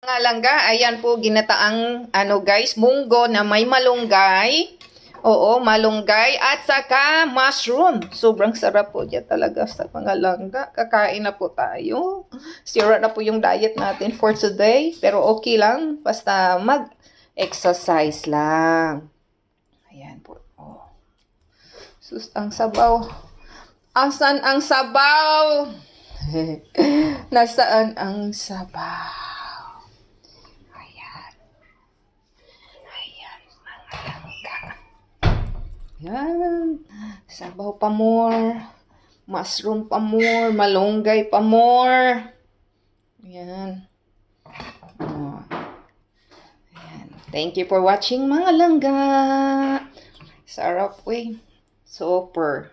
Mga langga, ayan po ginataang ano guys, munggo na may malunggay. Oo, malunggay at saka mushroom. Sobrang sarap po dyan talaga sa mga langga. Kakain na po tayo. Sira na po yung diet natin for today. Pero okay lang. Basta mag-exercise lang. Ayan po. Oh. Sus, ang sabaw. Asan ang sabaw? Nasaan ang sabaw? Yan. Sabaw pa more. Mushroom pa more. Malunggay pa more. Ayan. Oh. Ayan. Thank you for watching mga langga. Sarap, Super.